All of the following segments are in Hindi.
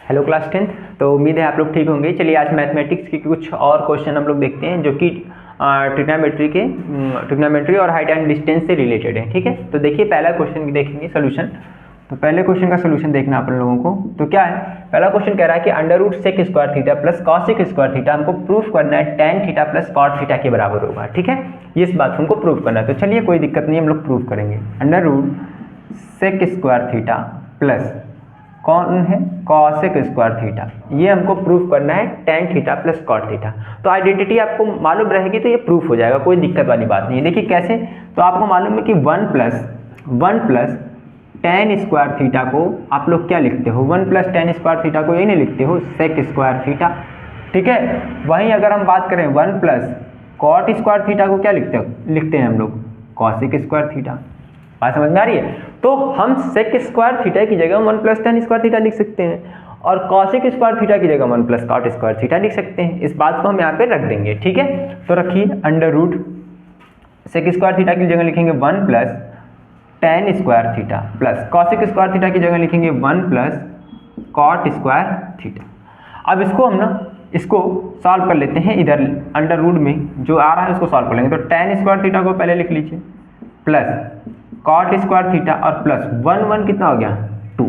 Hello class 10th। तो उम्मीद है आप लोग ठीक होंगे। चलिए आज मैथमेटिक्स के कुछ और क्वेश्चन हम लोग देखते हैं जो कि ट्रिग्नोमेट्री और हाइट एंड डिस्टेंस से रिलेटेड है। ठीक है, तो देखिए पहला क्वेश्चन देखेंगे सोल्यूशन। तो पहले क्वेश्चन का सोल्यूशन देखना अपन लोगों को। तो क्या है, पहला क्वेश्चन कह रहा है कि under root sec square theta plus cosec square theta हमको प्रूफ करना है tan theta plus cot theta के बराबर होगा। ठीक है, ये इस बात को हमको प्रूफ करना है। तो चलिए कोई दिक्कत नहीं, हम लोग प्रूफ करेंगे। Under root sec square theta plus कौन है कॉसेक स्क्वायर थीटा, ये हमको प्रूफ करना है tan theta plus cot theta. तो आइडेंटिटी आपको मालूम रहेगी तो ये प्रूफ हो जाएगा, कोई दिक्कत वाली बात नहीं है। देखिए कैसे, तो आपको मालूम है कि one plus tan square theta को आप लोग क्या लिखते हो, one plus tan square theta को ये नहीं लिखते हो सेक स्क्वायर थीटा। ठीक है, वहीं अगर हम बात करें one plus cot square theta को क्या लिखते हैं हम लोग कॉसेक स्क्वायर थीटा। बात समझ में आ रही है? तो हम सेक स्क्वायर थीटा की जगह one plus tan square theta लिख सकते हैं और कॉसेक स्क्वायर थीटा की जगह one plus cot square theta लिख सकते हैं। इस बात को हम यहाँ पे रख देंगे। ठीक है, तो रखिए under root sec square theta की जगह लिखेंगे one plus tan square theta plus cosec square theta की जगह लिखेंगे one plus cot square theta. अब इसको हम इसको सॉल्व कर लेते हैं। इधर अंडर रूट में जो आ रहा है उसको सॉल्व कर लेंगे। तो टेन स्क्वायर थीटा को पहले लिख लीजिए प्लस कॉट स्क्वायर थीटा और प्लस वन कितना हो गया 2।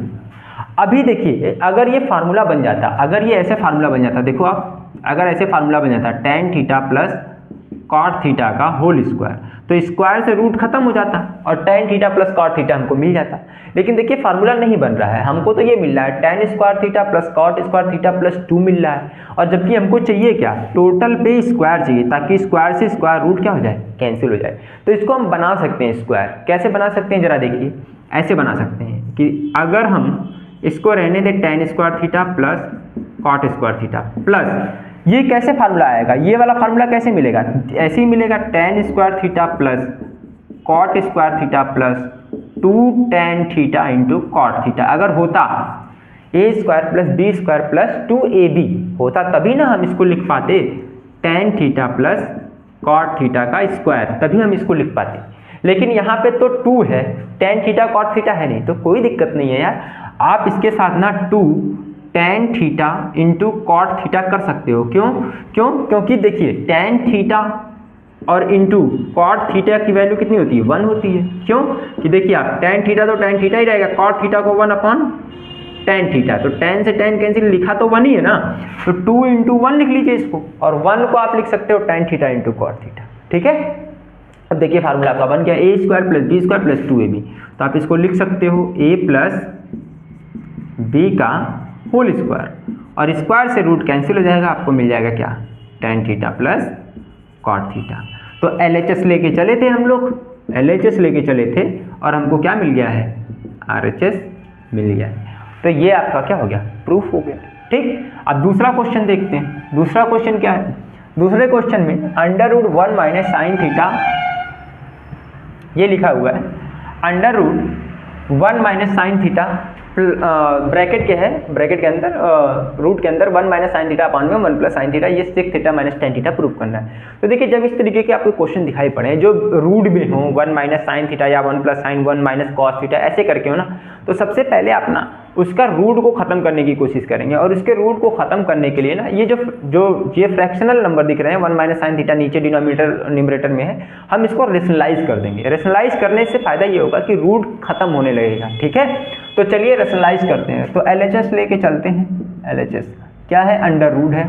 अभी देखिए अगर ये फार्मूला बन जाता, अगर ये ऐसे फार्मूला बन जाता, देखो आप अगर ऐसे फार्मूला बन जाता tan theta plus cot theta का होल स्क्वायर, तो स्क्वायर से रूट खत्म हो जाता और tan theta plus cot theta हमको मिल जाता। लेकिन देखिए फार्मूला नहीं बन रहा है, हमको तो ये मिल रहा है tan square theta plus cot square theta plus 2 मिल रहा है। और जबकि हमको चाहिए क्या, टोटल पे स्क्वायर चाहिए, ताकि स्क्वायर से स्क्वायर रूट क्या हो जाए, कैंसिल हो जाए। तो इसको हम बना सकते हैं स्क्वायर। कैसे बना सकते हैं जरा देखिए, ऐसे बना सकते हैं कि अगर हम इसको रहने दें tan square theta plus cot square theta plus ये कैसे फार्मूला आएगा, ये वाला फार्मूला कैसे मिलेगा, ऐसे ही मिलेगा tan square theta plus cot square theta plus 2 tan theta into cot theta. अगर होता A square plus B square plus 2ab होता, तभी ना हम इसको लिख पाते tan theta plus cot theta का स्क्वायर, तभी हम इसको लिख पाते। लेकिन यहाँ पे तो 2 है, टेन थीटा कॉट थीटा है नहीं, तो कोई दिक्कत नहीं है यार। आप इसके साथ ना 2 tan theta into cot theta कर सकते हो। क्योंकि देखिए टेन थीटा और इंटू कॉट थीटा की वैल्यू कितनी होती है, 1 होती है। क्यों कि देखिए आप टेन थीटा तो टेन थीटा ही रहेगा, कॉट थीटा को 1 अपॉन टेन थीटा, तो टेन से टेन कैंसिल, लिखा तो 1 ही है ना, तो 2 इंटू 1 लिख लीजिए इसको, और 1 को आप लिख सकते हो tan theta into cot theta. ठीक है, अब देखिए फार्मूला आपका बन गया A square plus B square plus 2ab। तो आप इसको लिख सकते हो ए प्लस बी का होल स्क्वायर, और स्क्वायर से रूट कैंसिल हो जाएगा, आपको मिल जाएगा क्या, tan theta plus cot theta. तो LHS लेके चले थे हम लोग, LHS लेके चले थे और हमको क्या मिल गया है, RHS मिल गया है। तो ये आपका क्या हो गया, प्रूफ हो गया। ठीक, अब दूसरा क्वेश्चन देखते हैं। दूसरा क्वेश्चन क्या है, दूसरे क्वेश्चन में under root 1 minus sine theta, ये लिखा हुआ है under root 1 minus sine theta bracket क्या है, ब्रैकेट के अंदर रूट के अंदर 1 माइनस साइन थीटा अपॉन में 1 प्लस साइन थीटा, ये sec theta minus tan theta proof करना है। तो देखिए जब इस तरीके के आपको क्वेश्चन दिखाई पड़े जो रूट में हो 1 माइनस साइन थीटा या 1 plus sign 1 minus cos theta ऐसे करके हो ना, तो सबसे पहले आप ना उसका रूट को खत्म करने की कोशिश करेंगे। और उसके रूट को खत्म करने के लिए ना ये ये फ्रैक्शनल नंबर दिख रहे हैं 1 माइनस साइन थीटा नीचे न्यूमरेटर में है, हम इसको रेशनलाइज कर देंगे। रेशनलाइज करने से फायदा ये होगा कि रूट खत्म होने लगेगा। ठीक है, तो चलिए रेशनलाइज करते हैं। तो LHS लेके चलते हैं। LHS क्या है, अंडर रूट है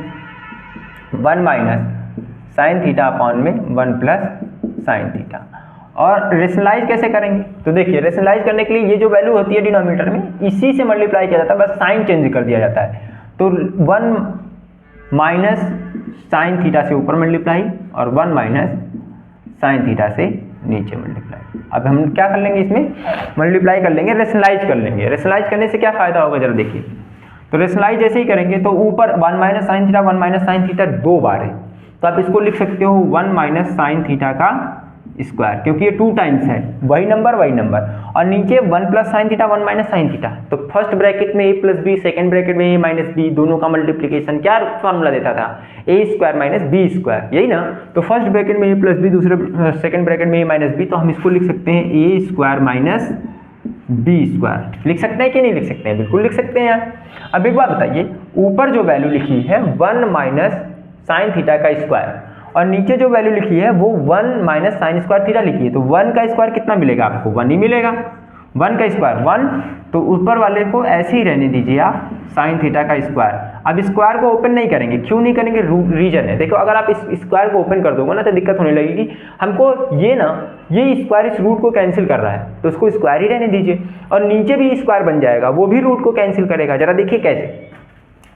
1 माइनस साइन थीटा अपॉन में 1 प्लस साइन थीटा। और रेशनलाइज कैसे करेंगे, तो देखिए रेशनलाइज करने के लिए ये जो वैल्यू होती है डिनोमिनेटर में, इसी से मल्टीप्लाई किया जाता है, बस साइन चेंज कर दिया जाता है। तो 1 माइनस साइन थीटा से ऊपर मल्टीप्लाई और 1 माइनस साइन थीटा से नीचे मल्टीप्लाई। अब हम क्या कर लेंगे, इसमें मल्टीप्लाई कर लेंगे, रेशनलाइज कर लेंगे। रेशनलाइज करने से क्या फायदा होगा जरा देखिए, तो रेशनलाइज जैसे ही करेंगे तो ऊपर 1 minus sine theta 1 minus sine theta 2 बार है, तो आप इसको लिख सकते हो 1 माइनस साइन थीटा का स्क्वायर, क्योंकि ये 2 टाइम्स है, वही नंबर, और नीचे 1 plus sine theta 1 minus sine theta. तो फर्स्ट ब्रैकेट में a plus B, second bracket में a माइनस बी, दोनों का मल्टीप्लीकेशन क्या फार्मूला देता था, a square minus B square, यही ना। तो फर्स्ट ब्रैकेट में a प्लस बी, दूसरे सेकेंड ब्रैकेट में a माइनस बी, तो हम इसको लिख सकते हैं a square minus B square. लिख सकते हैं कि नहीं लिख सकते हैं? बिल्कुल लिख सकते हैं यार। अब एक बात बताइए, ऊपर जो वैल्यू लिखी है 1 माइनस साइन थीटा का स्क्वायर, और नीचे जो वैल्यू लिखी है वो 1 माइनस साइन स्क्वायर थीटा लिखी है, तो 1 का स्क्वायर कितना मिलेगा आपको? 1 ही मिलेगा। 1 का स्क्वायर 1, तो ऊपर वाले को ऐसे ही रहने दीजिए आप, साइन थीटा का स्क्वायर। अब स्क्वायर को ओपन नहीं करेंगे, क्यों नहीं करेंगे? रीजन है, देखो अगर आप इस स्क्वायर को ओपन कर दोगे ना तो दिक्कत होने लगेगी हमको। ये स्क्वायर इस रूट को कैंसिल कर रहा है, तो उसको स्क्वायर ही रहने दीजिए, और नीचे भी स्क्वायर बन जाएगा, वो भी रूट को कैंसिल करेगा। जरा देखिए कैसे,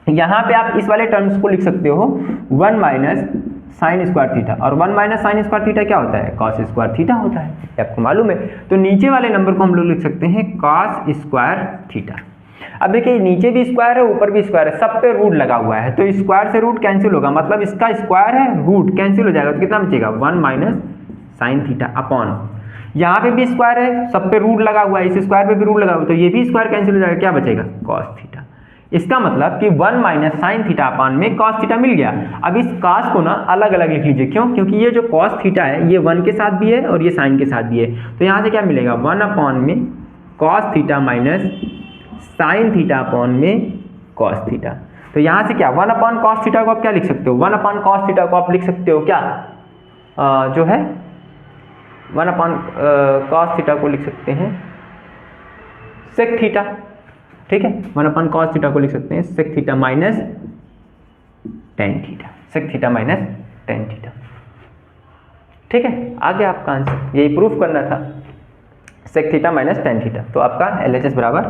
यहाँ पे आप इस वाले टर्म्स को लिख सकते हो 1 माइनस साइन स्क्वायर थीटा, और 1 माइनस साइन स्क्वायर थीटा क्या होता है? कॉस स्क्वायर थीटा होता है, आपको मालूम है। तो नीचे वाले नंबर को हम लोग लिख सकते हैं कॉस स्क्वायर थीटा। अब देखिए नीचे भी स्क्वायर है, ऊपर भी स्क्वायर है, सब पे रूट लगा हुआ है, तो स्क्वायर से रूट कैंसिल होगा, मतलब इसका स्क्वायर है, रूट कैंसिल हो जाएगा, तो कितना बचेगा? 1 माइनस साइन थीटा अपॉन, यहाँ पे भी स्क्वायर है, सब पे रूट लगा हुआ है, इस स्क्वायर पे भी रूट लगा हुआ है, तो ये भी स्क्वायर कैंसिल हो जाएगा, क्या बचेगा? Cos theta. इसका मतलब कि 1 माइनस साइन थीटा अपॉन में कॉस थीटा मिल गया। अब इस कॉस को ना अलग अलग लिख लीजिए, क्यों? क्योंकि ये जो कॉस थीटा है ये 1 के साथ भी है और ये साइन के साथ भी है, तो यहाँ से क्या मिलेगा? 1 अपॉन में cos theta minus sine theta upon में कॉस थीटा। तो यहाँ से क्या 1 अपॉन कॉस थीटा को आप क्या लिख सकते हो? 1 अपॉन कॉस थीटा को आप लिख सकते हो क्या? जो है 1 अपॉन कॉस थीटा को लिख सकते हैं सेक थीटा, ठीक है। 1 अपॉन कॉस थीटा को लिख सकते हैं sec theta minus tan theta, sec theta minus tan theta, ठीक है। आगे आपका आंसर यही प्रूफ करना था, sec theta minus tan theta, तो आपका LHS बराबर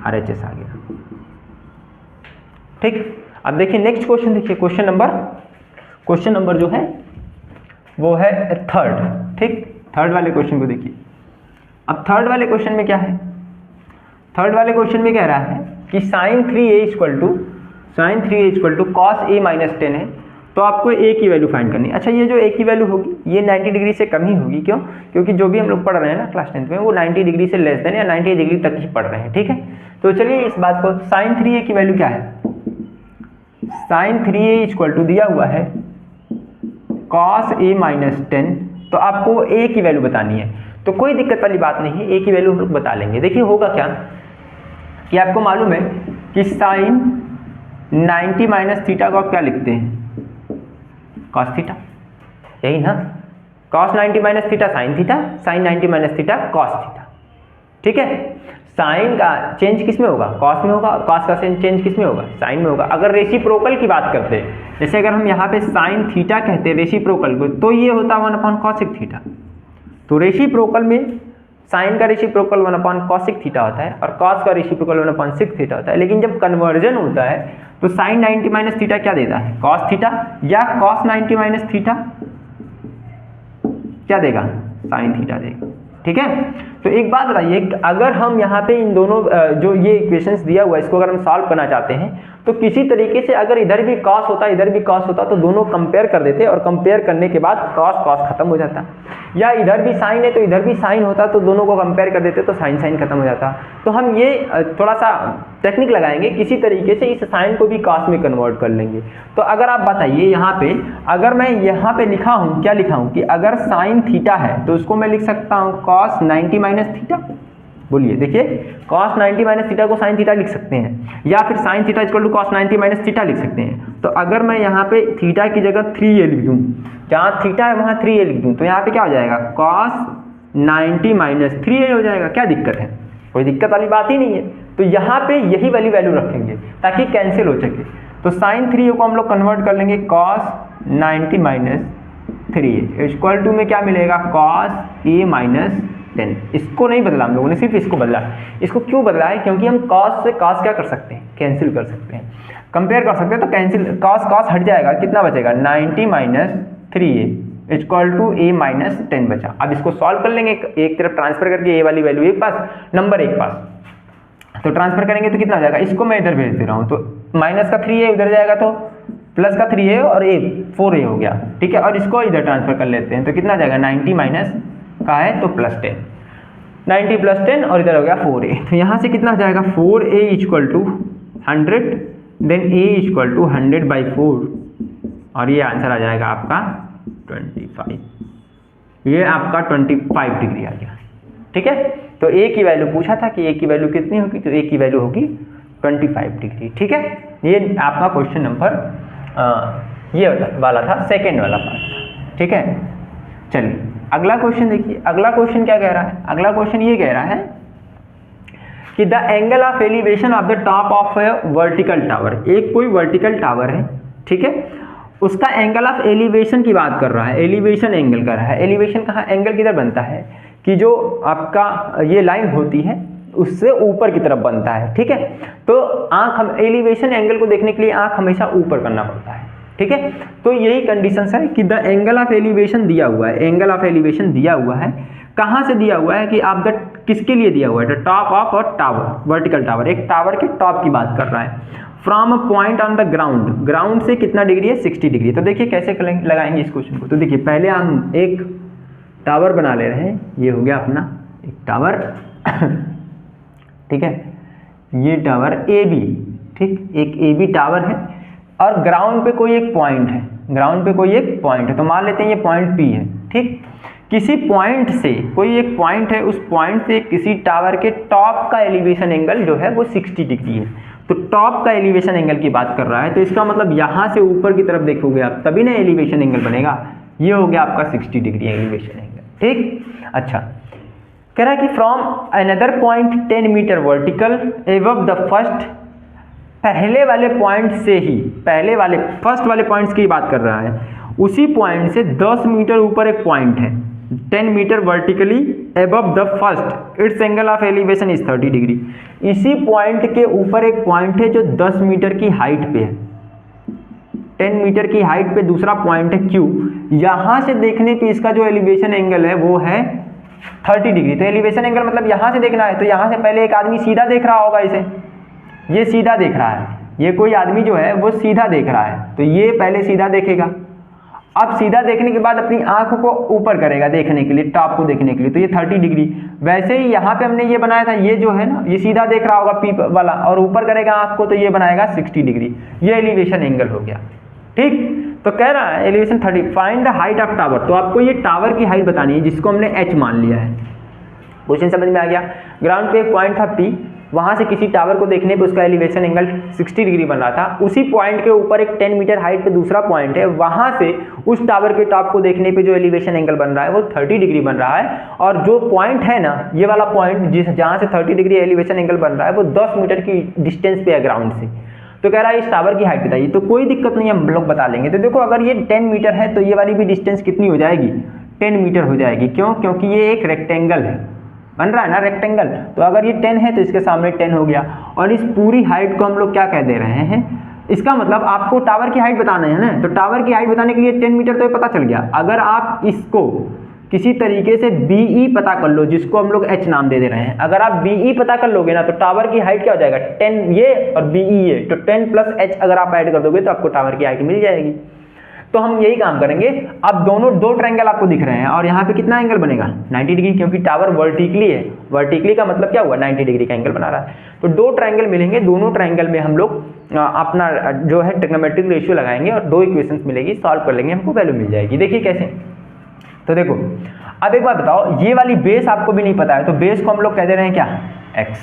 RHS आ गया, ठीक। अब देखिए नेक्स्ट क्वेश्चन, देखिए क्वेश्चन नंबर जो है वो है थर्ड, ठीक। थर्ड वाले क्वेश्चन को देखिए। अब थर्ड वाले क्वेश्चन में क्या है? थर्ड वाले क्वेश्चन में कह रहा है कि sine 3a equal to cos a minus 10 है, तो आपको a की वैल्यू फाइंड करनी है। अच्छा, ये जो a की वैल्यू होगी ये 90 डिग्री से कम ही होगी, क्यों? क्योंकि जो भी हम लोग पढ़ रहे हैं ना क्लास 10th में, वो 90 डिग्री से लेस देन या 90 डिग्री तक ही पढ़ रहे हैं, ठीक है। तो चलिए इस बात को, साइन 3a की वैल्यू क्या है? साइन 3a इक्वल टू दिया हुआ है कॉस a माइनस 10, तो आपको a की वैल्यू बतानी है, तो कोई दिक्कत वाली बात नहीं है, a की वैल्यू हम लोग बता लेंगे। देखिए होगा क्या कि आपको मालूम है कि साइन 90 माइनस थीटा को आप क्या लिखते हैं? कॉस थीटा, यही ना। Cos 90 minus theta sine theta, sine 90 minus theta cos theta, ठीक है। साइन का चेंज किस में होगा? कॉस में होगा, और कॉस का चेंज किस में होगा? साइन में होगा। अगर रेसिप्रोकल की बात करते हैं, जैसे अगर हम यहाँ पे साइन थीटा कहते हैं रेसिप्रोकल को, तो ये होता 1 अपॉन कॉसिक थीटा। तो रेसिप्रोकल में साइन का रेसिप्रोकल 1 अपॉन कॉसिक थीटा होता है, और कॉस का रेसिप्रोकल 1 अपॉन सिक थीटा होता है। लेकिन जब कन्वर्जन होता है तो साइन 90 माइनस थीटा क्या देता है? कॉस थीटा, या कॉस 90 माइनस थीटा क्या देगा? साइन थीटा देगा, ठीक है। तो एक बात बताइए, अगर हम यहाँ पे इन दोनों जो ये इक्वेशंस दिया हुआ है इसको अगर हम सॉल्व करना चाहते हैं, तो किसी तरीके से अगर इधर भी कॉस होता इधर भी कॉस होता तो दोनों कंपेयर कर देते, और कंपेयर करने के बाद कॉस खत्म हो जाता, या इधर भी साइन है तो इधर भी साइन होता, तो दोनों को कंपेयर कर देते तो साइन खत्म हो जाता। तो हम ये थोड़ा सा टेक्निक लगाएंगे, किसी तरीके से इस साइन को भी कॉस में कन्वर्ट कर लेंगे। तो अगर आप बताइए यहाँ पे, अगर मैं यहाँ पे लिखा हूँ, क्या लिखा हूँ कि अगर साइन थीटा है तो उसको मैं लिख सकता हूँ कॉस 90 माइनस थीटा। बोलिए, देखिए कॉस 90 माइनस थीटा को साइन थीटा लिख सकते हैं, या फिर sine theta equal to cos 90 minus theta लिख सकते हैं। तो अगर मैं यहाँ पे थीटा की जगह 3a लिख दूँ, जहाँ थीटा है वहाँ 3a लिख दूँ, तो यहाँ पे क्या हो जाएगा? कॉस 90 माइनस 3a हो जाएगा। क्या दिक्कत है? कोई दिक्कत वाली बात ही नहीं है। तो यहाँ पे यही वाली वैल्यू रखेंगे ताकि कैंसिल हो सके। तो साइन 3a को हम लोग कन्वर्ट कर लेंगे cos 90 minus 3a equal to में क्या मिलेगा? Cos a minus 10। इसको नहीं बदला हम लोगों ने, सिर्फ इसको बदला। इसको क्यों बदला है? क्योंकि हम कॉस से कॉस क्या कर सकते हैं? कैंसिल कर सकते हैं, कंपेयर कर सकते हैं। तो कैंसिल कॉस हट जाएगा, कितना बचेगा? 90 minus 3a equal to a minus 10 बचा। अब इसको सॉल्व कर लेंगे, एक तरफ ट्रांसफर करके a वाली वैल्यू एक पास, नंबर एक पास, तो ट्रांसफर करेंगे तो कितना हो जाएगा? इसको मैं इधर भेज दे रहा हूँ, तो माइनस का 3a उधर जाएगा तो प्लस का 3a और a 4a हो गया, ठीक है। और इसको इधर ट्रांसफर कर लेते हैं, तो कितना जाएगा? 90 माइनस का है तो प्लस 10, 90 प्लस 10 और इधर हो गया 4a। तो यहाँ से कितना हो जाएगा? 4a equal to 100, then a equal to 100/4, और ये आंसर आ जाएगा आपका 25। ये आपका 25 डिग्री आ गया, ठीक है। तो ए की वैल्यू पूछा था कि ए की वैल्यू कितनी होगी, तो ए की वैल्यू होगी 25 डिग्री। ठीक है, ये आपका क्वेश्चन नंबर ये वाला था, सेकेंड वाला पार्ट। ठीक है, चलिए अगला क्वेश्चन देखिए। अगला क्वेश्चन क्या कह रहा है, अगला क्वेश्चन ये कह रहा है कि the angle of elevation of the top of A vertical tower. एक कोई वर्टिकल टावर है, ठीक है, उसका एंगल ऑफ एलिवेशन की बात कर रहा है, एलिवेशन एंगल कर रहा है। एलिवेशन कहाँ, एंगल किधर बनता है कि जो आपका ये लाइन होती है उससे ऊपर की तरफ बनता है। ठीक है, तो आंख हम एलिवेशन एंगल को देखने के लिए आंख हमेशा ऊपर करना पड़ता है। ठीक है, तो यही कंडीशंस है कि द एंगल ऑफ एलिवेशन दिया हुआ है, एंगल ऑफ एलिवेशन दिया हुआ है। कहाँ से दिया हुआ है कि आप द किसके लिए दिया हुआ है, the top of a tower, vertical tower, एक टावर के टॉप की बात कर रहा है। From a point on the ground, ground से कितना डिग्री है, 60 डिग्री। तो देखिए कैसे लगाएंगे इस क्वेश्चन को। तो देखिए पहले हम एक टावर बना ले रहे हैं, ये हो गया अपना एक टावर ठीक है, ये टावर ए बी, ठीक, एक ए बी टावर है और ग्राउंड पे कोई एक पॉइंट है, ग्राउंड पे कोई एक पॉइंट है, तो मान लेते हैं ये पॉइंट पी है। ठीक, किसी पॉइंट से कोई एक पॉइंट है, उस पॉइंट से किसी टावर के टॉप का एलिवेशन एंगल जो है वो 60 डिग्री है। तो टॉप का एलिवेशन एंगल की बात कर रहा है, तो इसका मतलब यहाँ से ऊपर की तरफ देखोगे आप तभी ना एलिवेशन एंगल बनेगा। ये हो गया आपका 60 डिग्री एलिवेशन एंगल। ठीक, अच्छा कह रहा है कि from another point 10 metre vertical above the first, पहले वाले पॉइंट से ही, पहले वाले फर्स्ट वाले पॉइंट्स की बात कर रहा है, उसी पॉइंट से 10 मीटर ऊपर एक पॉइंट है, 10 metre vertically above the first, its angle of elevation is 30 degree. इसी पॉइंट के ऊपर एक पॉइंट है जो 10 मीटर की हाइट पे है, 10 मीटर की हाइट पे दूसरा पॉइंट है Q। यहां से देखने पे इसका जो एलिवेशन एंगल है वो है 30 डिग्री। तो एलिवेशन एंगल मतलब यहां से देखना है, तो यहां से पहले एक आदमी सीधा देख रहा होगा इसे, ये सीधा देख रहा है, ये कोई आदमी जो है वो सीधा देख रहा है, तो ये पहले सीधा देखेगा। अब सीधा देखने के बाद अपनी आंखों को ऊपर करेगा देखने के लिए, टॉप को देखने के लिए, तो ये 30 डिग्री। वैसे ही यहाँ पे हमने ये बनाया था, ये जो है ना ये सीधा देख रहा होगा पी वाला और ऊपर करेगा आंख को, तो ये बनाएगा 60 डिग्री। ये एलिवेशन एंगल हो गया। ठीक, तो कह रहा है elevation 30, find the height of tower. तो आपको ये टावर की हाइट बतानी है जिसको हमने h मान लिया है। क्वेश्चन समझ में आ गया। ग्राउंड पे एक पॉइंट था P, वहां से किसी टावर को देखने पे उसका एलिवेशन एंगल 60 डिग्री बन रहा था। उसी पॉइंट के ऊपर एक 10 मीटर हाइट पे दूसरा पॉइंट है, वहां से उस टावर के टॉप को देखने पे जो एलिवेशन एंगल बन रहा है वो 30 डिग्री बन रहा है। और जो पॉइंट है ना, ये वाला पॉइंट जहां से 30 डिग्री एलिवेशन एंगल बन रहा है वो 10 मीटर की डिस्टेंस पे है ग्राउंड से। तो कह रहा है इस टावर की हाइट बताइए। तो कोई दिक्कत नहीं, हम लोग बता लेंगे। तो देखो अगर ये 10 मीटर है तो ये वाली भी डिस्टेंस कितनी हो जाएगी, 10 मीटर हो जाएगी। क्यों, क्योंकि ये एक रेक्टेंगल है, बन रहा है ना रेक्टेंगल, तो अगर ये 10 है तो इसके सामने 10 हो गया। और इस पूरी हाइट को हम लोग क्या कह दे रहे हैं, इसका मतलब आपको टावर की हाइट बताना है ना, तो टावर की हाइट बताने के लिए 10 मीटर तो पता चल गया। अगर आप इसको किसी तरीके से BE पता कर लो, जिसको हम लोग H नाम दे दे रहे हैं, अगर आप BE पता कर लोगे ना तो टावर की हाइट क्या हो जाएगा, 10 ये और BE ये, तो 10 + H अगर आप ऐड कर दोगे तो आपको टावर की हाइट मिल जाएगी। तो हम यही काम करेंगे। अब दोनों दो ट्रायंगल आपको दिख रहे हैं और यहाँ पे कितना एंगल बनेगा, 90 डिग्री, क्योंकि टावर वर्टिकली है। वर्टिकली का मतलब क्या हुआ, 90 डिग्री का एंगल बना रहा है। तो दो ट्रायंगल मिलेंगे, दोनों ट्रायंगल में हम लोग अपना जो है ट्रिग्नोमेट्रिक रेशियो लगाएंगे और दो इक्वेशंस मिलेगी, सॉल्व कर लेंगे, हमको वैल्यू मिल जाएगी। देखिए कैसे। तो देखो अब एक बात बताओ, ये वाली बेस आपको भी नहीं पता है, तो बेस को हम लोग कह दे रहे हैं क्या, x।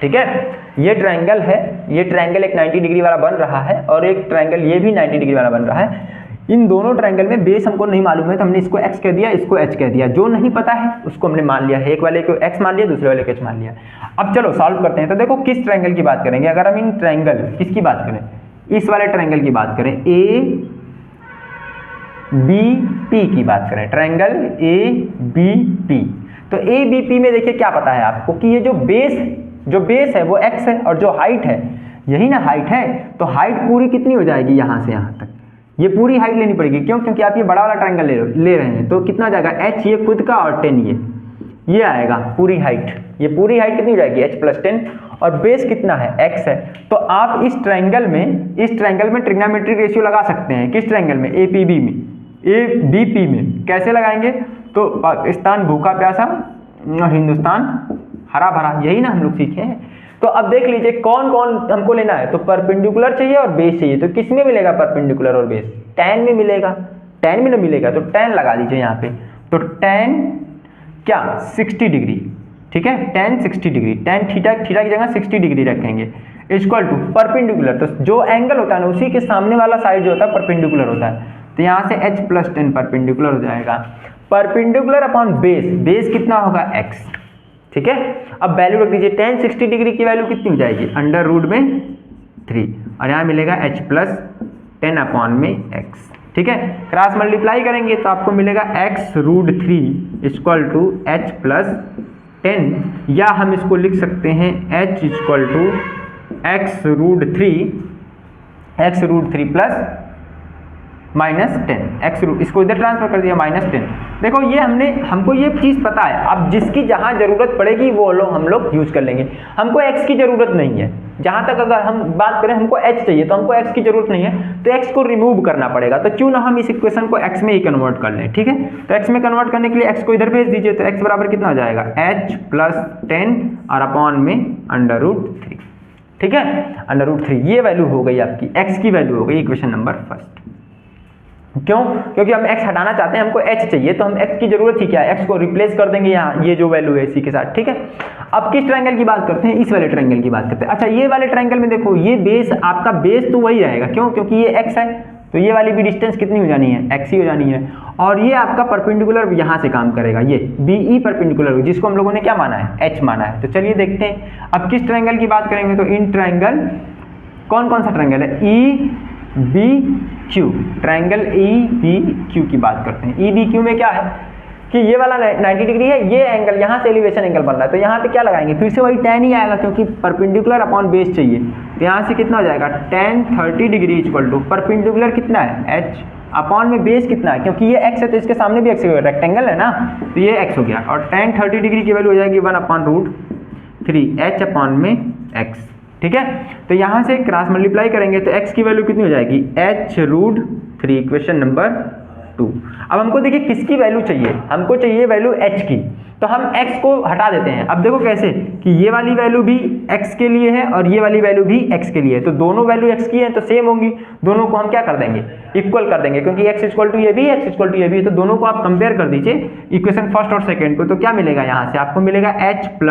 ठीक है, ये ट्रायंगल है, ये ट्रायंगल एक 90 डिग्री वाला बन रहा है और एक ट्रायंगल ये भी 90 डिग्री वाला बन रहा है। इन दोनों ट्रायंगल में बेस हमको नहीं मालूम है, तो हमने इसको x कह दिया, इसको h कह दिया। जो नहीं पता है उसको हमने मान लिया है, एक वाले को x मान लिया, दूसरे वाले को h मान लिया। अब चलो सॉल्व करते हैं। तो देखो किस ट्रायंगल की बात करेंगे, अगर हम इन ट्रायंगल किसकी बात करें, इस वाले ट्रायंगल की बात करें, ABP की बात करें, ट्रायंगल ABP। तो ABP में देखिए क्या पता है आपको कि ये जो बेस है वो x है और जो हाइट है, यही ना हाइट है, तो हाइट पूरी कितनी हो जाएगी, यहाँ से यहाँ तक ये पूरी हाइट लेनी पड़ेगी। क्यों, क्योंकि आप ये बड़ा वाला ट्रायंगल ले रहे हैं, तो कितना जाएगा, h ये खुद का और 10 ये आएगा पूरी हाइट। ये पूरी हाइट कितनी हो जाएगी, h + 10, और बेस कितना है, x है। तो आप इस ट्रायंगल में ट्रिग्नोमेट्रिक रेशियो लगा सकते हैं। किस ट्रायंगल में, ABP में कैसे लगाएंगे, तो पाकिस्तान भूखा प्यासा और हिंदुस्तान हरा भरा, यही ना हम लोग सीखे हैं। तो अब देख लीजिए कौन कौन हमको लेना है, तो परपेंडिकुलर चाहिए और बेस चाहिए। तो किस में मिलेगा परपेंडिकुलर और बेस, tan में मिलेगा, tan में ना मिलेगा तो tan लगा लीजिए यहाँ पे। तो tan क्या 60 डिग्री, ठीक है, tan 60 डिग्री, tan थीटा की जगह 60 डिग्री रखेंगे, इक्वल टू परपेंडिकुलर, तो जो एंगल होता है ना उसी के सामने वाला साइड जो होता है परपेंडिकुलर होता है, तो यहाँ से h + 10 परपेंडिकुलर हो जाएगा, परपेंडिकुलर अपॉन बेस कितना होगा x, ठीक है। अब वैल्यू रख दीजिए, tan 60 डिग्री की वैल्यू कितनी हो जाएगी, √3, और यहाँ मिलेगा h + 10/x, ठीक है। क्रॉस मल्टीप्लाई करेंगे तो आपको मिलेगा x√3 इक्वल टू h + 10, या हम इसको लिख सकते हैं h equal to x√3 plus -10, इसको इधर ट्रांसफर कर दिया -10। देखो ये हमको ये चीज़ पता है, अब जिसकी जहाँ ज़रूरत पड़ेगी वो हम लोग यूज़ कर लेंगे। हमको x की ज़रूरत नहीं है, जहाँ तक अगर हम बात करें हमको h चाहिए, तो हमको x की ज़रूरत नहीं है, तो x को रिमूव करना पड़ेगा, तो क्यों ना हम इस इक्वेशन को x में ही कन्वर्ट कर लें, ठीक है। तो x में कन्वर्ट करने के लिए x को इधर भेज दीजिए, तो x बराबर कितना हो जाएगा, h + 10 और अपॉन में √3, ठीक है, √3, ये वैल्यू हो गई आपकी, x की वैल्यू हो गई इक्वेशन नंबर फर्स्ट। क्यों? क्योंकि हम x हटाना चाहते हैं, हमको h चाहिए, तो हम x की जरूरत ही क्या है, x को रिप्लेस कर देंगे यहाँ ये जो वैल्यू है इसी के साथ, ठीक है। अब किस ट्रायंगल की बात करते हैं, इस वाले ट्रायंगल की बात करते हैं। अच्छा, ये वाले ट्रायंगल में देखो, ये बेस आपका बेस तो वही रहेगा, क्यों, क्योंकि ये x है, तो ये वाली भी डिस्टेंस कितनी हो जानी है, x ही हो जानी है, और ये आपका परपेंडिकुलर यहाँ से काम करेगा, ये BE परपेंडिकुलर, जिसको हम लोगों ने क्या माना है, h माना है। तो चलिए देखते हैं अब किस ट्रायंगल की बात करेंगे, तो इन ट्रायंगल कौन सा ट्रायंगल है, EBQ, ट्रायंगल EBQ की बात करते हैं। EBQ में क्या है कि ये वाला 90 डिग्री है, ये एंगल यहाँ से एलिवेशन एंगल बन रहा है, तो यहाँ पे क्या लगाएंगे, फिर से वही tan ही आएगा, क्योंकि परपेंडिकुलर अपॉन बेस चाहिए, तो यहाँ से कितना हो जाएगा, tan 30 degree equal to perpendicular कितना है, h अपॉन में बेस कितना है, क्योंकि ये x है तो इसके सामने भी x है, रेक्टेंगल है ना, तो ये x हो गया, और tan 30 डिग्री की वैल्यू हो जाएगी 1/√3 h अपॉन में x, ठीक है। तो यहाँ से क्रॉस मल्टीप्लाई करेंगे तो x की वैल्यू कितनी हो जाएगी, h√3, इक्वेशन नंबर 2। अब हमको देखिए किसकी वैल्यू चाहिए, हमको चाहिए वैल्यू h की, तो हम x को हटा देते हैं। अब देखो कैसे कि ये वाली वैल्यू भी x के लिए है और ये वाली वैल्यू भी x के लिए है, तो दोनों वैल्यू x की है तो सेम होंगी, दोनों को हम क्या कर देंगे, इक्वल कर देंगे, क्योंकि x इक्वल टू ये भी x इक्वल टू ये भी, तो दोनों को आप कंपेयर कर दीजिए इक्वेशन फर्स्ट और सेकेंड को, तो क्या मिलेगा, यहाँ से आपको मिलेगा h +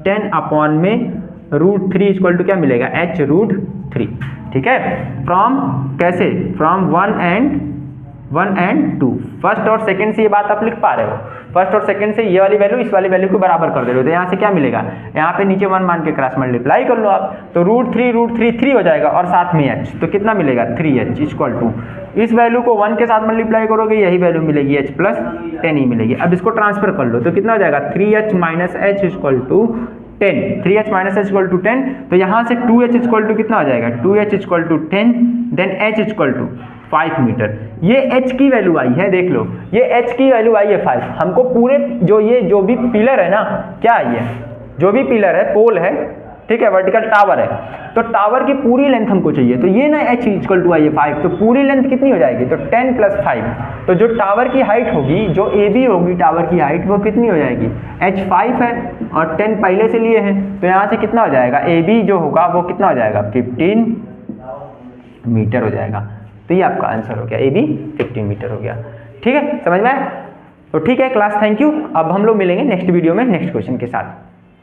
10 अपॉन में √3 इक्वल टू क्या मिलेगा, h√3, ठीक है। फ्रॉम कैसे, फ्रॉम 1 एंड 2, फर्स्ट और सेकंड से ये बात आप लिख पा रहे हो, फर्स्ट और सेकंड से ये वाली वैल्यू इस वाली वैल्यू को बराबर कर दे रहे हो, तो यहाँ से क्या मिलेगा, यहाँ पे नीचे 1 मान के क्रॉस मल्टीप्लाई कर लो आप, तो √3 3 हो जाएगा, और साथ में h, तो कितना मिलेगा, 3h इक्वल टू, इस वैल्यू को 1 के साथ मल्टीप्लाई करोगे यही वैल्यू मिलेगी, h + 10 ही मिलेगी। अब इसको ट्रांसफर कर लो तो कितना हो जाएगा, 3h - h equal to 10, 3h - h equal to 10, तो यहाँ से 2h इक्वल टू कितना हो जाएगा, 2h equal to 10, then h equal to 5 metre. ये h की वैल्यू आई है, देख लो ये h की वैल्यू आई है 5। हमको पूरे जो भी पिलर है ना, क्या है ये जो भी पिलर है, पोल है, ठीक है, वर्टिकल टावर है, तो टावर की पूरी लेंथ हमको चाहिए, तो ये ना h इक्वल टू आई है 5, तो पूरी लेंथ कितनी हो जाएगी, तो 10 + 5, तो जो टावर की हाइट होगी, जो AB होगी टावर की हाइट, वो कितनी हो जाएगी, h 5 है और 10 पहले से लिए हैं, तो यहाँ से कितना हो जाएगा, AB जो होगा वो कितना हो जाएगा, 15 मीटर हो जाएगा। तो ये आपका आंसर हो गया, AB 15 मीटर हो गया, ठीक है, समझ में आया। तो ठीक है क्लास, थैंक यू। अब हम लोग मिलेंगे नेक्स्ट वीडियो में नेक्स्ट क्वेश्चन के साथ।